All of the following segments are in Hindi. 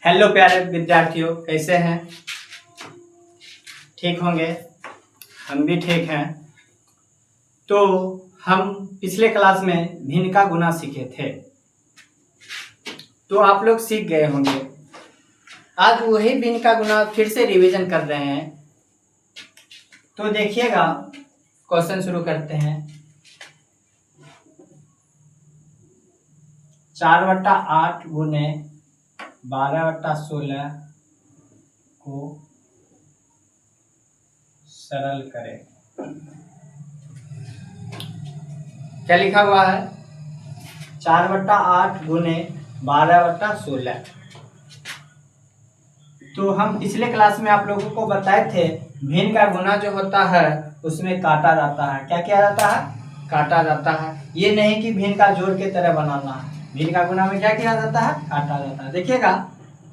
हेलो प्यारे विद्यार्थियों, कैसे हैं? ठीक होंगे। हम भी ठीक हैं। तो हम पिछले क्लास में भिन्न का गुना सीखे थे, तो आप लोग सीख गए होंगे। आज वही भिन्न का गुना फिर से रिवीजन कर रहे हैं। तो देखिएगा, क्वेश्चन शुरू करते हैं। 4/8 गुने 12/16 को सरल करें। क्या लिखा हुआ है? 4/8 गुने 12/16। तो हम पिछले क्लास में आप लोगों को बताए थे, भिन्न का गुना जो होता है उसमें काटा जाता है। क्या किया जाता है? काटा जाता है। ये नहीं कि भिन्न का जोड़ के तरह बनाना है। भिन्न का गुना में क्या किया जाता है? काटा जाता है। देखिएगा,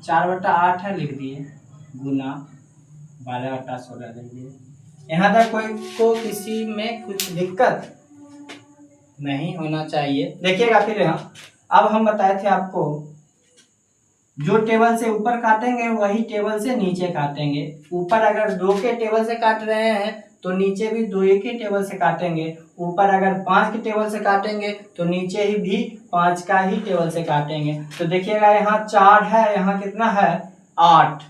4/8 है, लिख दिए, गुना 12/16 लिख दिए। यहाँ तक कोई को किसी में कुछ दिक्कत नहीं होना चाहिए। देखिएगा फिर यहाँ, अब हम बताए थे आपको, जो टेबल से ऊपर काटेंगे वही टेबल से नीचे काटेंगे। ऊपर अगर 2 के टेबल से काट रहे हैं तो नीचे भी 2 के टेबल से काटेंगे। ऊपर अगर 5 के टेबल से काटेंगे तो नीचे ही भी 5 का ही टेबल से काटेंगे। तो देखिएगा, यहाँ 4 है, यहाँ कितना है? 8।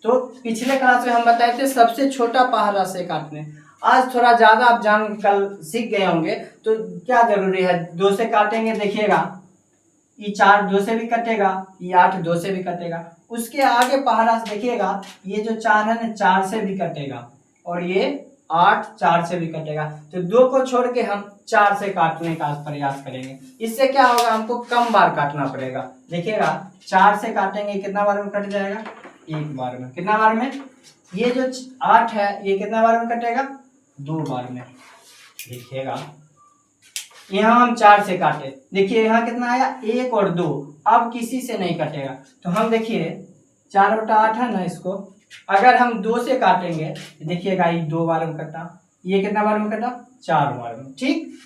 तो पिछले क्लास में हम बताए थे सबसे छोटा पहाड़ा से काटने। आज थोड़ा ज्यादा आप जान कल सीख गए होंगे, तो क्या जरूरी है? 2 से काटेंगे। देखिएगा, ये 4 2 से भी कटेगा, ये 8 2 से भी कटेगा। उसके आगे पहाड़ा से देखिएगा, ये जो 4 है ना, 4 से भी कटेगा, और ये 8 4 से भी कटेगा। तो 2 को छोड़ के हम 4 से काटने का प्रयास करेंगे। इससे क्या होगा? हमको कम बार काटना पड़ेगा। देखिएगा, 4 से काटेंगे, कितना बार में कट जाएगा? 1 बार में। कितना बार में? ये जो 8 है, ये कितना बार में कटेगा? 2 बार में। देखिएगा, यहाँ हम 4 से काटे, देखिए यहाँ कितना आया? 1 और 2। अब किसी से नहीं कटेगा। तो हम देखिए 4/8 है ना, इसको अगर हम 2 से काटेंगे, देखिएगा ये 2 बार में कटा, ये कितना बार में कटा? 4 बार में। ठीक,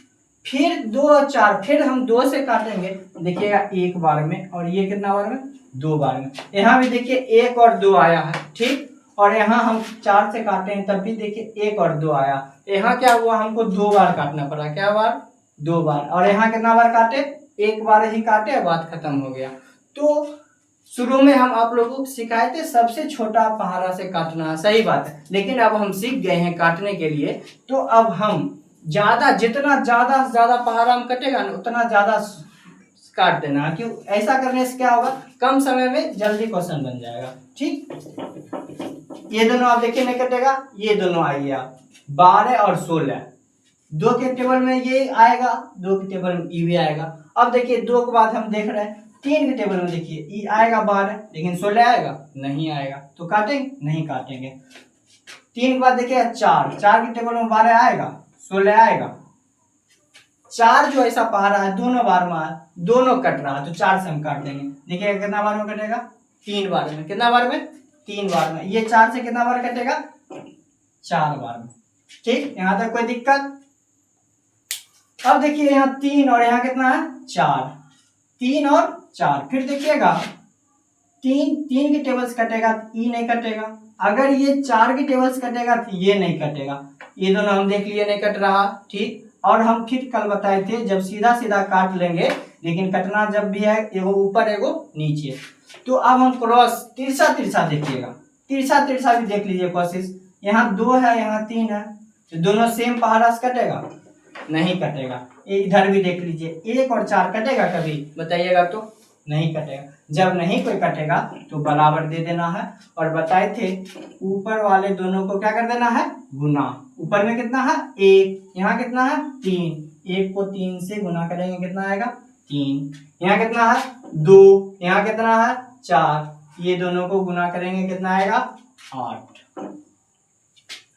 फिर 2 और 4, फिर हम 2 से काटेंगे, देखिएगा 1 बार में, और ये कितना बार में? 2 बार में। यहाँ भी देखिए 1 और 2 आया है। ठीक, और यहाँ हम 4 से काटे हैं, तब भी देखिए 1 और 2 आया। यहाँ क्या हुआ? हमको 2 बार काटना पड़ा। क्या बार? 2 बार। और यहाँ कितना बार काटे? 1 बार ही काटे, बात खत्म हो गया। तो शुरू में हम आप लोगों को सिखाए थे सबसे छोटा पहाड़ा से काटना, सही बात है। लेकिन अब हम सीख गए हैं काटने के लिए, तो अब हम जितना ज्यादा पहाड़ा हम कटेगा ना, उतना ज्यादा काट देना। क्यों? ऐसा करने से क्या होगा? कम समय में जल्दी क्वेश्चन बन जाएगा। ठीक, ये दोनों आप देखिए नहीं कटेगा, ये दोनों आइए आप, 12 और 16। 2 के टेबल में ये आएगा, 2 के टेबल में ये भी आएगा। अब देखिए 2 के बाद हम देख रहे हैं 3 के टेबल में, देखिए ये आएगा 12, लेकिन 16 आएगा? नहीं आएगा। तो काटेंगे? नहीं काटेंगे। 3 के बाद देखिए 4 के टेबल में 12 आएगा? 16 आएगा? 4 जो ऐसा पहाड़ा है, दोनों बार में दोनों कट रहा है, तो 4 से हम काट देंगे। देखिए कितना बार में कटेगा? 3 बार में। कितना बार में? 3 बार में। ये 4 से कितना बार कटेगा? 4 बार में। ठीक, यहाँ तक कोई दिक्कत? अब देखिए यहाँ 3 और यहाँ कितना है? 4। 3 और 4, फिर देखिएगा 3 के टेबल से कटेगा, ये नहीं कटेगा। अगर ये 4 के टेबल से कटेगा तो ये नहीं कटेगा। ये दोनों हम देख लिए नहीं कट रहा। ठीक, और हम फिर कल बताए थे, जब सीधा सीधा काट लेंगे, लेकिन कटना जब भी है, एगो ऊपर एगो नीचे। तो अब हम क्रॉस तिरछा देखिएगा, तिरछा भी देख लीजिए कोशिश। यहाँ 2 है, यहाँ 3 है, तो दोनों सेम पहाड़ा से कटेगा? नहीं कटेगा। इधर भी देख लीजिए, 1 और 4 कटेगा कभी? बताइएगा तो। नहीं कटेगा। जब नहीं कोई कटेगा तो बराबर दे देना है। और बताए थे ऊपर वाले दोनों को क्या कर देना है? गुना। ऊपर में कितना है? 1, यहाँ कितना है? 3। 1 को 3 से गुना करेंगे, कितना आएगा? 3। यहाँ कितना है? 2। यहाँ कितना है? 4। ये दोनों को गुना करेंगे, कितना आएगा? 8।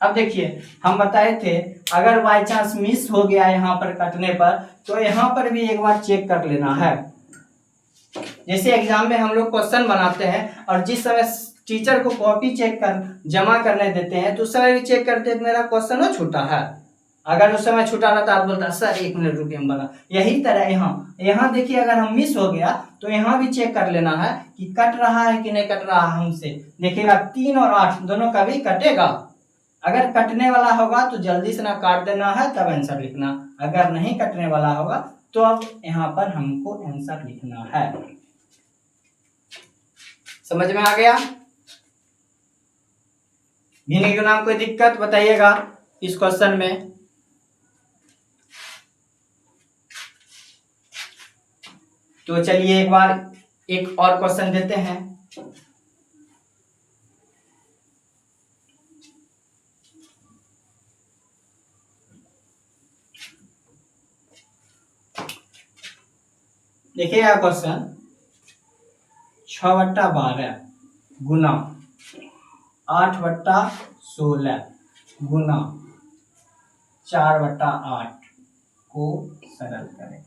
अब देखिए, हम बताए थे अगर बाई चांस मिस हो गया यहाँ पर कटने पर, तो यहाँ पर भी एक बार चेक कर लेना है। जैसे एग्जाम में हम लोग क्वेश्चन बनाते हैं, और जिस समय टीचर को कॉपी चेक कर जमा करने देते हैं, तो उस समय भी चेक करते हैं मेरा क्वेश्चन हो छूटा है। अगर उस समय छूटा रहता तो बोलता सर 1 मिनट रुकिए हम बना। यही तरह यहाँ यहाँ देखिए, अगर हम मिस हो गया तो यहाँ भी चेक कर लेना है कि कट रहा है कि नहीं कट रहा है हमसे। देखिएगा 3 और 8 दोनों का भी कटेगा। अगर कटने वाला होगा तो जल्दी से ना काट देना है, तब आंसर लिखना। अगर नहीं कटने वाला होगा तो अब यहाँ पर हमको आंसर लिखना है। समझ में आ गया? भिन्न के नाम कोई दिक्कत बताइएगा इस क्वेश्चन में। तो चलिए एक बार एक और क्वेश्चन देते हैं। देखिएगा क्वेश्चन 6/12 गुना 8/16 गुना 4/8 को सरल करें।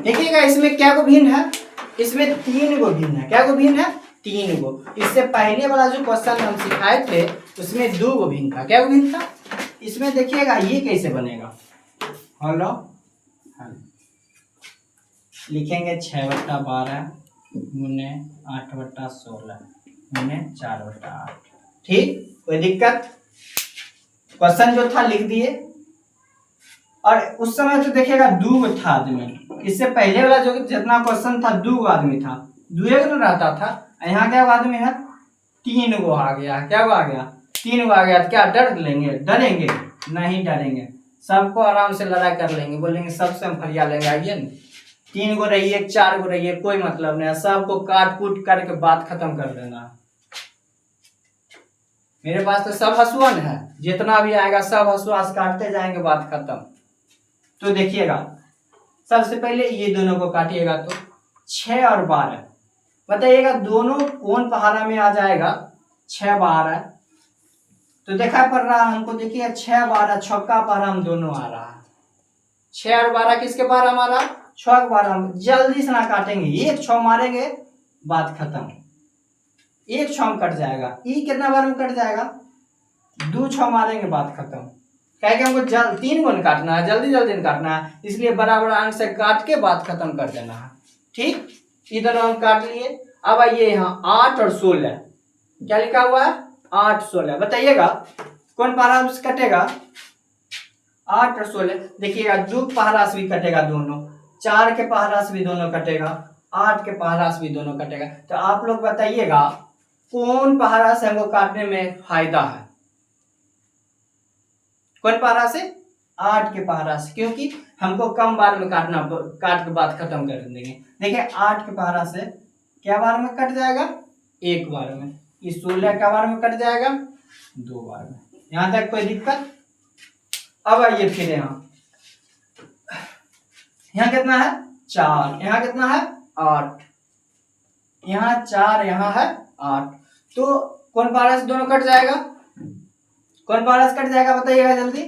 देखिएगा इसमें क्या को भिन्न है? इसमें 3 गो भिन्न है। क्या को भिन्न है? 3 गो। इससे पहले वाला जो क्वेश्चन हम सिखाए थे उसमें 2 गो भिन्न था। क्या को भिन्न था? इसमें देखिएगा ये कैसे बनेगा। हेलो लिखेंगे 6/12 गुने 8/16 गुने 4/8। ठीक, कोई दिक्कत? क्वेश्चन जो था लिख दिए। और उस समय तो देखिएगा 2 गो था आदमी। इससे पहले वाला जो जितना क्वेश्चन था 2 गो आदमी था, 2 गो रहता था। यहाँ क्या आदमी है? 3 गो आ गया। क्या आ गया? 3 गो आ गया। तो क्या डर लेंगे? डरेंगे नहीं, डरेंगे। सबको आराम से लड़ाई कर लेंगे, बोलेंगे सबसे हम फरिया लेंगे। आइए न, 3 गो रहिए 4 गो रहिए कोई मतलब नहीं है, सबको काट कूट करके बात खत्म कर देना है। मेरे पास तो सब हसुआ है, जितना भी आएगा सब हसुआ से काटते जाएंगे, बात खत्म। तो देखिएगा सबसे पहले ये दोनों को काटिएगा तो 6 और 12 बताइएगा दोनों कौन पहाड़ा में आ जाएगा? 6/12 तो देखा पड़ रहा है हमको। देखिए 6/12 छक्का पहाड़ा हम दोनों आ रहा है। 6 और 12 किसके पहाड़ा हमारा? 6 के पहाड़ा। हम जल्दी से ना काटेंगे, एक 6 मारेंगे बात खत्म। एक 6 कट जाएगा। ई कितना बार में कट जाएगा? 2 6 मारेंगे बात खत्म। क्या कि हमको 3 गो काटना है, जल्दी जल्दी काटना है, इसलिए बराबर अंक से काट के बात खत्म कर देना है। ठीक, इधर हम काट लिए। अब आइए यहाँ 8 और 16 क्या लिखा हुआ है? 8 16 बताइएगा कौन पहाड़ा से कटेगा? 8 और 16 देखिएगा 2 पहाड़ा से भी कटेगा दोनों, 4 के पहाड़ा से भी दोनों कटेगा, 8 के पहाड़ा से भी दोनों कटेगा। तो आप लोग बताइएगा कौन पहाड़ा से हमको काटने में फायदा है? कौन पहाड़ा से? 8 के पहाड़ा से, क्योंकि हमको कम बार में काटना, काट के बात खत्म कर देंगे। देखिए 8 के पहाड़ा से क्या बार में कट जाएगा? 1 बार में। इस 16 का बार में कट जाएगा 2 बार में। यहां तक कोई दिक्कत? अब आइए फिर यहाँ कितना है? 4, यहाँ कितना है? 8, यहाँ 4, यहाँ है 8। तो कौन पहाड़ा से दोनों कट जाएगा? कौन पहाड़ा से कट जाएगा बताइएगा जल्दी।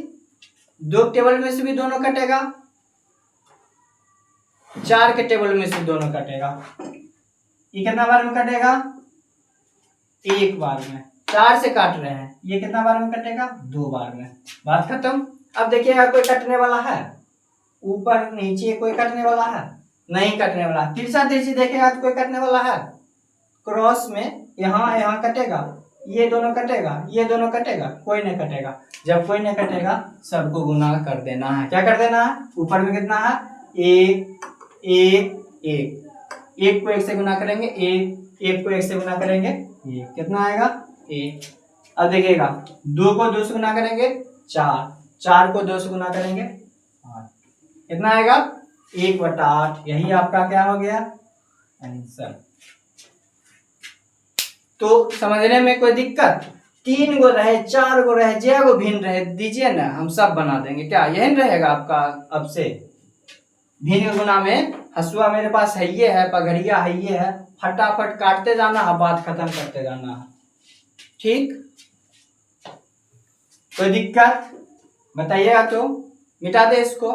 2 टेबल में से भी दोनों कटेगा, 4 के टेबल में से दोनों कटेगा। ये कितना बार में कटेगा? 1 बार में। 4 से काट रहे हैं, ये कितना बार में कटेगा? 2 बार में। बात खत्म। अब देखिएगा कोई कटने वाला है? ऊपर नीचे कोई कटने वाला है? नहीं कटने वाला। तिरछा तिरछी देखेगा तो कोई कटने वाला है? क्रॉस में यहाँ यहाँ कटेगा, ये दोनों कटेगा, ये दोनों कटेगा, कोई नहीं कटेगा। जब कोई नहीं कटेगा सबको गुना कर देना है। क्या कर देना है? ऊपर में कितना है? 1 1 1। 1 को 1 से गुना करेंगे 1, 1 को 1 से गुना करेंगे 1, कितना आएगा? 1। अब देखिएगा 2 को 2 से गुना करेंगे 4, 4 को 2 से गुना करेंगे 8, कितना आएगा? 1/8। यही आपका क्या हो गया? आंसर। तो समझने में कोई दिक्कत? 3 गो रहे 4 गो रहे जय गो भिन्न रहे दीजिए ना, हम सब बना देंगे। क्या यही रहेगा आपका? अब से भिन्न गुना में हसुआ मेरे पास है, ये है, पगड़िया है, ये है, फटाफट काटते जाना है, बात खत्म करते जाना है। ठीक, कोई दिक्कत बताइएगा तो मिटा दे इसको।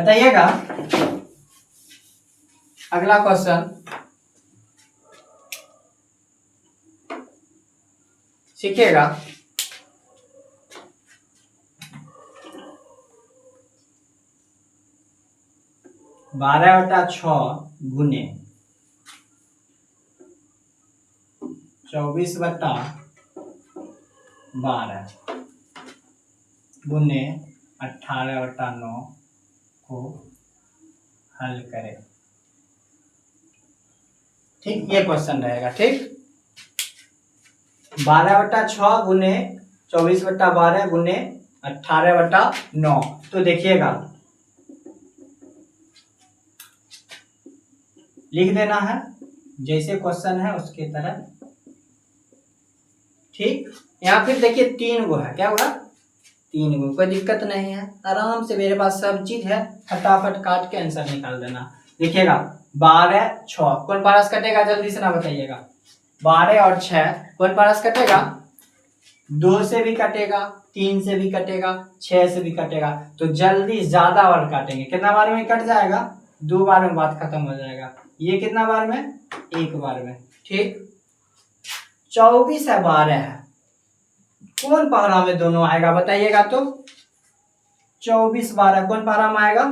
बताइएगा। अगला क्वेश्चन सीखिएगा। 12/6 गुने 24/12 गुने 18/9 को हल करें। ठीक, ये क्वेश्चन रहेगा। ठीक, 12/6 गुने 24/12 गुने 18/9। तो देखिएगा, लिख देना है जैसे क्वेश्चन है उसके तरह। ठीक, यहाँ फिर देखिए 3 गो है। क्या होगा? 3 गो, कोई दिक्कत नहीं है, आराम से मेरे पास सब चीज है, फटाफट काट के आंसर निकाल देना। देखिएगा 12/6 कौन पारस कटेगा? जल्दी से ना बताइएगा। 12 और 6 कौन पारस कटेगा? 2 से भी कटेगा, 3 से भी कटेगा, 6 से भी कटेगा। तो जल्दी ज्यादा बार काटेंगे। कितना बार में कट जाएगा? 2 बार में बात खत्म हो जाएगा। ये कितना बार में? 1 बार में। ठीक, 24 है 12 है, कौन पहरा में दोनों आएगा बताइएगा। तो 24/12 कौन पहरा में आएगा?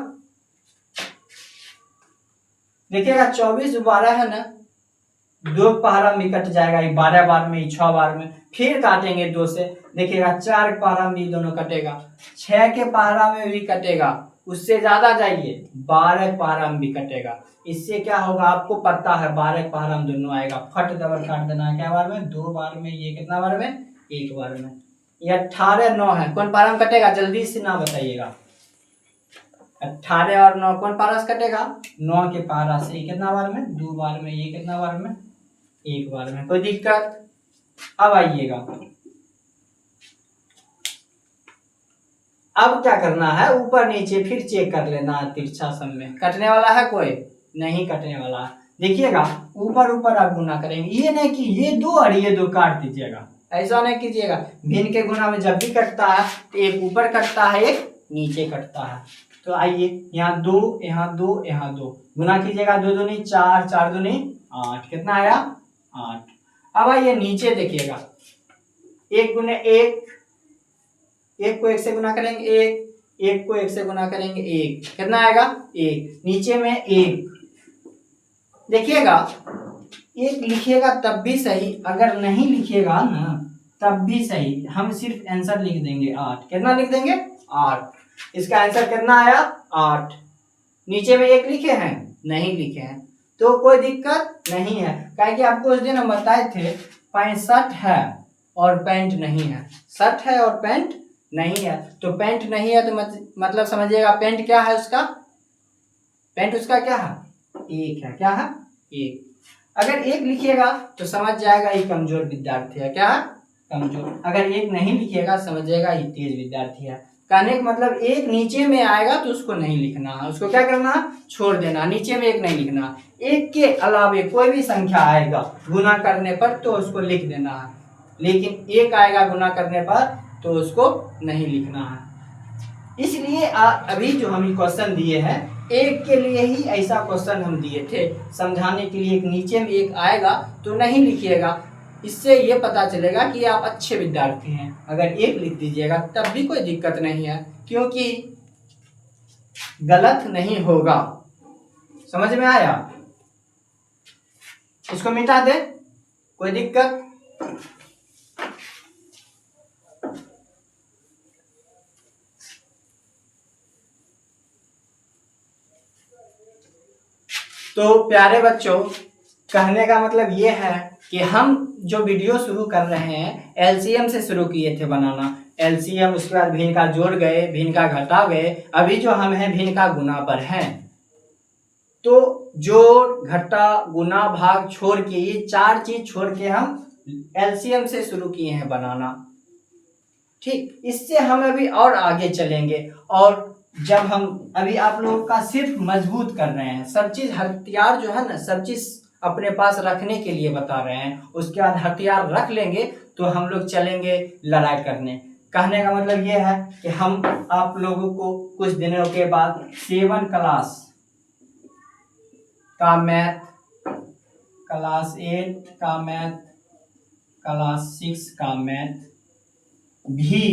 देखिएगा 24/12 है ना, 2 पहरा में कट जाएगा। 12 बार में, 6 बार में, फिर काटेंगे 2 से। देखिएगा 4 पहरा में दोनों कटेगा, 6 के पहरा में भी कटेगा, उससे ज्यादा जाइए 12 पहरा में भी कटेगा। इससे क्या होगा आपको पता है, 12 पहरा में दोनों आएगा। फट दबर काट देना है। क्या बार में? 2 बार में। ये कितना बार में? 1 बार में। ये 18/9 है, कौन पहरा में कटेगा? जल्दी से ना बताइएगा। 18 और 9 कौन पारा से कटेगा? 9 के पारा से। कितना बार में? 2 बार में। ये कितना बार में? 1 बार में। कोई दिक्कत? अब आइएगा, अब क्या करना है, ऊपर नीचे फिर चेक कर लेना है। तिरछा सम में कटने वाला है? कोई नहीं कटने वाला है। देखिएगा ऊपर ऊपर आप गुना करेंगे। ये नहीं कि ये 2 और ये 2 काट दीजिएगा, ऐसा नहीं कीजिएगा। भिन्न के गुना में जब भी कटता है तो एक ऊपर कटता है, एक नीचे कटता है। तो आइए, यहाँ 2, यहाँ 2, यहाँ 2 गुना कीजिएगा। 2 दूनी 4, 4 दूनी 8। कितना आया? 8। अब आइए नीचे देखिएगा, 1 गुने 1, 1 को 1 से गुना करेंगे 1, 1 को 1 से गुना करेंगे 1। कितना आएगा? 1। नीचे में 1। देखिएगा 1 लिखिएगा तब भी सही, अगर नहीं लिखिएगा ना तब भी सही। हम सिर्फ आंसर लिख देंगे 8। कितना लिख देंगे? 8। इसका आंसर कितना आया? 8। नीचे में 1 लिखे हैं? नहीं लिखे हैं, तो कोई दिक्कत नहीं है। क्या कि आपको उस दिन हम बताए थे 65 है और पैंट नहीं है। 60 है और पैंट नहीं है। तो पैंट नहीं है तो मतलब समझिएगा पैंट क्या है उसका? पैंट उसका क्या है? 1 है। क्या है? 1। अगर 1 लिखिएगा तो समझ जाएगा ये कमजोर विद्यार्थी है। क्या है? कमजोर। अगर 1 नहीं लिखिएगा समझ जाएगा ये तेज विद्यार्थी है। कहने का मतलब 1 नीचे में आएगा तो उसको नहीं लिखना है, उसको क्या करना है? छोड़ देना। नीचे में 1 नहीं लिखना। 1 के अलावे कोई भी संख्या आएगा गुना करने पर तो उसको लिख देना है, लेकिन 1 आएगा गुना करने पर तो उसको नहीं लिखना है। इसलिए अभी जो हम क्वेश्चन दिए हैं 1 के लिए ही ऐसा क्वेश्चन हम दिए थे, समझाने के लिए। 1 नीचे में 1 आएगा तो नहीं लिखिएगा, इससे ये पता चलेगा कि आप अच्छे विद्यार्थी हैं। अगर 1 लिख दीजिएगा तब भी कोई दिक्कत नहीं है, क्योंकि गलत नहीं होगा। समझ में आया? इसको मिटा दे, कोई दिक्कत? तो प्यारे बच्चों, कहने का मतलब ये है कि हम जो वीडियो शुरू कर रहे हैं एलसीएम से शुरू किए थे बनाना। एलसीएम, उसके बाद भिन्न का जोड़ गए, भिन्न का घटा गए, अभी जो हम हैं भिन्न का गुना पर हैं। तो जोड़, घटा, गुना, भाग छोड़ के ये 4 चीज छोड़ के हम एलसीएम से शुरू किए हैं बनाना। ठीक, इससे हम अभी और आगे चलेंगे। और जब हम अभी आप लोगों का सिर्फ मजबूत कर रहे हैं, सब चीज हथियार जो है ना, सब चीज अपने पास रखने के लिए बता रहे हैं। उसके बाद हथियार रख लेंगे तो हम लोग चलेंगे लड़ाई करने। कहने का मतलब ये है कि हम आप लोगों को कुछ दिनों के बाद 7 क्लास का मैथ, क्लास 8 का मैथ, क्लास 6 का मैथ भी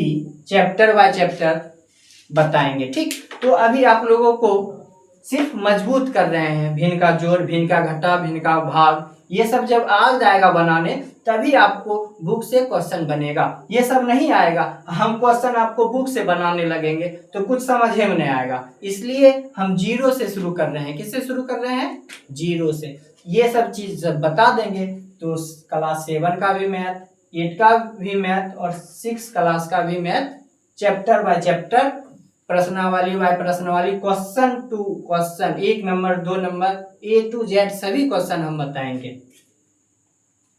चैप्टर बाय चैप्टर बताएंगे। ठीक, तो अभी आप लोगों को सिर्फ मजबूत कर रहे हैं। भिन्न का जोड़, भिन्न का घटा, भिन्न का भाग, ये सब जब आ जाएगा बनाने तभी आपको बुक से क्वेश्चन बनेगा। ये सब नहीं आएगा, हम क्वेश्चन आपको बुक से बनाने लगेंगे तो कुछ समझ में नहीं आएगा। इसलिए हम 0 से शुरू कर रहे हैं। किससे शुरू कर रहे हैं? 0 से। ये सब चीज जब बता देंगे तो क्लास 7 का भी मैथ, 8 का भी मैथ और 6 क्लास का भी मैथ चैप्टर बाय चैप्टर, प्रश्नावली बाय प्रश्नावली, question to question, 1 number 2 number A to Z सभी क्वेश्चन हम बताएंगे।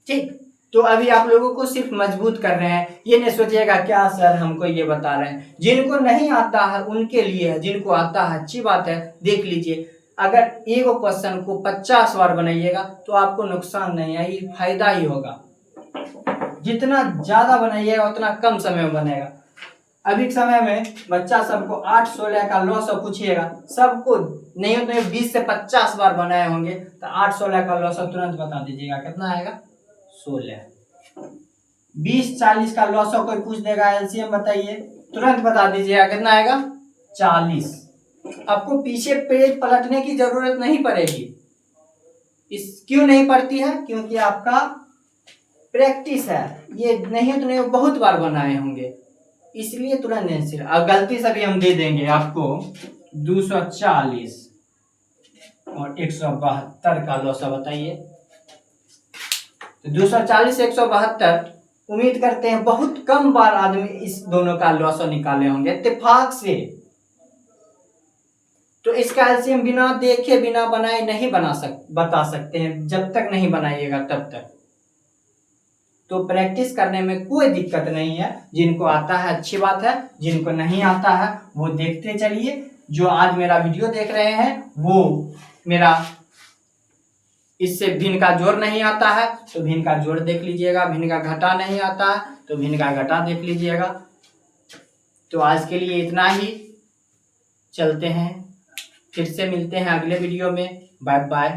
ठीक, तो अभी आप लोगों को सिर्फ मजबूत कर रहे हैं। ये नहीं सोचिएगा क्या सर हमको ये बता रहे हैं। जिनको नहीं आता है उनके लिए है, जिनको आता है अच्छी बात है। देख लीजिए, अगर एक क्वेश्चन को 50 बार बनाइएगा तो आपको नुकसान नहीं है, ये फायदा ही होगा। जितना ज्यादा बनाइएगा उतना कम समय में बनेगा। अभी के समय में बच्चा सबको 8-16 का लॉस पूछिएगा, सबको नहीं तो 20 से 50 बार बनाए होंगे तो 8-16 का लॉस तुरंत बता दीजिएगा कितना आएगा? 16। 20-40 का लॉस कोई पूछ देगा, एलसीएम बताइए, तुरंत बता दीजिएगा कितना आएगा? 40। आपको पीछे पेज पलटने की जरूरत नहीं पड़ेगी। इस क्यों नहीं पड़ती है? क्योंकि आपका प्रैक्टिस है। ये नहीं तो नहीं बहुत बार बनाए होंगे, इसलिए तुरंत आंसर। अब गलती से भी हम दे देंगे आपको 240 और 172 का लॉसा बताइए। तो 240 172 उम्मीद करते हैं बहुत कम बार आदमी इस दोनों का लॉसा निकाले होंगे इत्तेफाक से। तो इसका एलसीएम बिना देखे बिना बनाए नहीं बता सकते हैं, जब तक नहीं बनाइएगा तब तक। तो प्रैक्टिस करने में कोई दिक्कत नहीं है। जिनको आता है अच्छी बात है, जिनको नहीं आता है वो देखते चलिए। जो आज मेरा वीडियो देख रहे हैं वो मेरा इससे भिन्न का जोड़ नहीं आता है तो भिन्न का जोड़ देख लीजिएगा, भिन्न का घटा नहीं आता है तो भिन्न का घटा देख लीजिएगा। तो आज के लिए इतना ही, चलते हैं, फिर से मिलते हैं अगले वीडियो में। Bye bye.